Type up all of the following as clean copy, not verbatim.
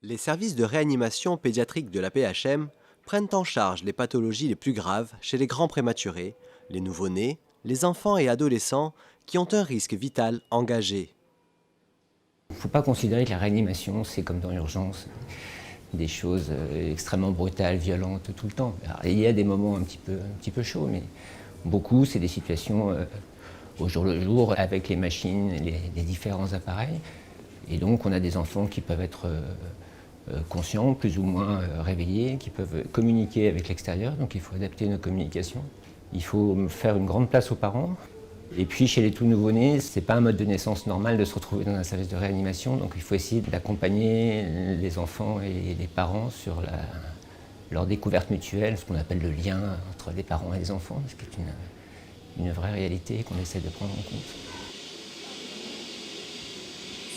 Les services de réanimation pédiatrique de la PHM prennent en charge les pathologies les plus graves chez les grands prématurés, les nouveau-nés, les enfants et adolescents qui ont un risque vital engagé. Il ne faut pas considérer que la réanimation, c'est comme dans l'urgence, des choses extrêmement brutales, violentes tout le temps. Alors, il y a des moments un petit peu chauds, mais beaucoup, c'est des situations au jour le jour avec les machines, les différents appareils. Et donc, on a des enfants qui peuvent être conscients, plus ou moins réveillés, qui peuvent communiquer avec l'extérieur. Donc, il faut adapter nos communications. Il faut faire une grande place aux parents. Et puis chez les tout nouveau-nés, ce n'est pas un mode de naissance normal de se retrouver dans un service de réanimation, donc il faut essayer d'accompagner les enfants et les parents sur leur découverte mutuelle, ce qu'on appelle le lien entre les parents et les enfants, ce qui est une vraie réalité qu'on essaie de prendre en compte.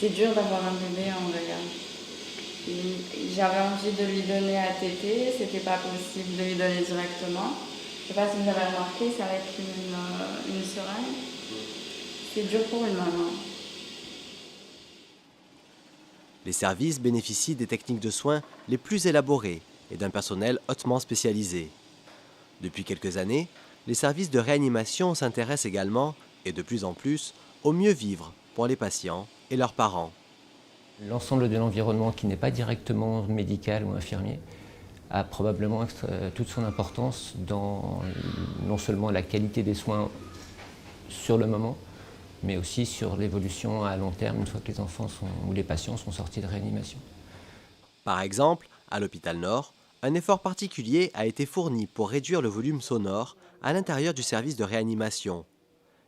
C'est dur d'avoir un bébé en regard. J'avais envie de lui donner à téter, c'était pas possible de lui donner directement. Je ne sais pas si vous avez remarqué, c'est avec une seringue. C'est dur pour une maman. Les services bénéficient des techniques de soins les plus élaborées et d'un personnel hautement spécialisé. Depuis quelques années, les services de réanimation s'intéressent également, et de plus en plus, au mieux vivre pour les patients et leurs parents. L'ensemble de l'environnement qui n'est pas directement médical ou infirmier a probablement toute son importance dans non seulement la qualité des soins sur le moment, mais aussi sur l'évolution à long terme une fois que les enfants ou les patients sont sortis de réanimation. Par exemple, à l'hôpital Nord, un effort particulier a été fourni pour réduire le volume sonore à l'intérieur du service de réanimation.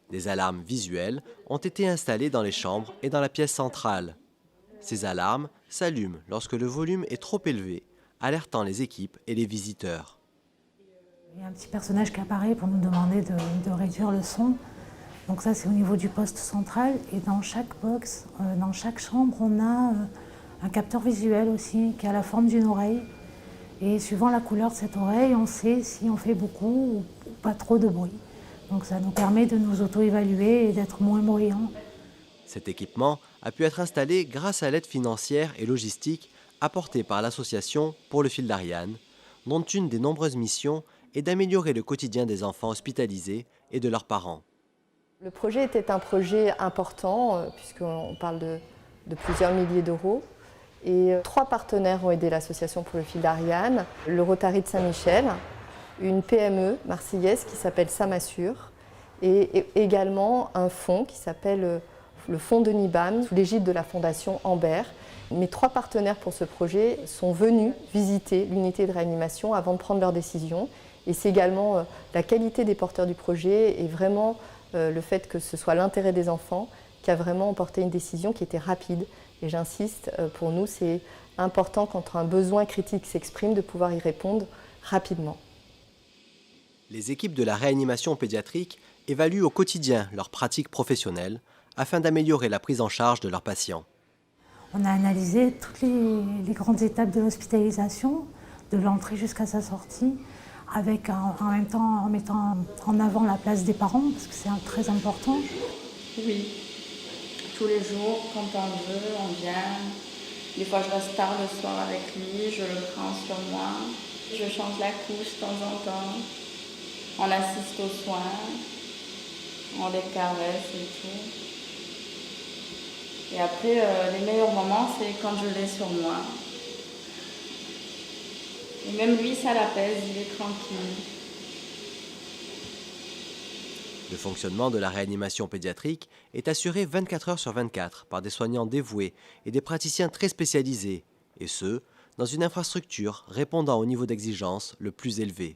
Des alarmes visuelles ont été installées dans les chambres et dans la pièce centrale. Ces alarmes s'allument lorsque le volume est trop élevé, alertant les équipes et les visiteurs. Il y a un petit personnage qui apparaît pour nous demander de réduire le son. Donc ça, c'est au niveau du poste central. Et dans chaque box, dans chaque chambre, on a un capteur visuel aussi qui a la forme d'une oreille. Et suivant la couleur de cette oreille, on sait si on fait beaucoup ou pas trop de bruit. Donc ça nous permet de nous auto-évaluer et d'être moins bruyants. Cet équipement a pu être installé grâce à l'aide financière et logistique apportée par l'association Pour le fil d'Ariane, dont une des nombreuses missions est d'améliorer le quotidien des enfants hospitalisés et de leurs parents. Le projet était un projet important, puisqu'on parle de plusieurs milliers d'euros. Et 3 partenaires ont aidé l'association Pour le fil d'Ariane, le Rotary de Saint-Michel, une PME marseillaise qui s'appelle Samassure, et également un fonds qui s'appelle le fonds de Nibam, sous l'égide de la fondation Amber. Mes 3 partenaires pour ce projet sont venus visiter l'unité de réanimation avant de prendre leurs décisions. Et c'est également la qualité des porteurs du projet et vraiment le fait que ce soit l'intérêt des enfants qui a vraiment emporté une décision qui était rapide. Et j'insiste, pour nous, c'est important quand un besoin critique s'exprime de pouvoir y répondre rapidement. Les équipes de la réanimation pédiatrique évaluent au quotidien leurs pratiques professionnelles afin d'améliorer la prise en charge de leurs patients. On a analysé toutes les grandes étapes de l'hospitalisation, de l'entrée jusqu'à sa sortie, avec en même temps en mettant en avant la place des parents, parce que c'est très important. Oui, tous les jours, quand on veut, on vient. Des fois, je reste tard le soir avec lui, je le prends sur moi. Je change la couche de temps en temps. On assiste aux soins, on les caresse et tout. Et après, les meilleurs moments, c'est quand je l'ai sur moi. Et même lui, ça l'apaise, il est tranquille. Le fonctionnement de la réanimation pédiatrique est assuré 24 heures sur 24 par des soignants dévoués et des praticiens très spécialisés, et ce, dans une infrastructure répondant au niveau d'exigence le plus élevé.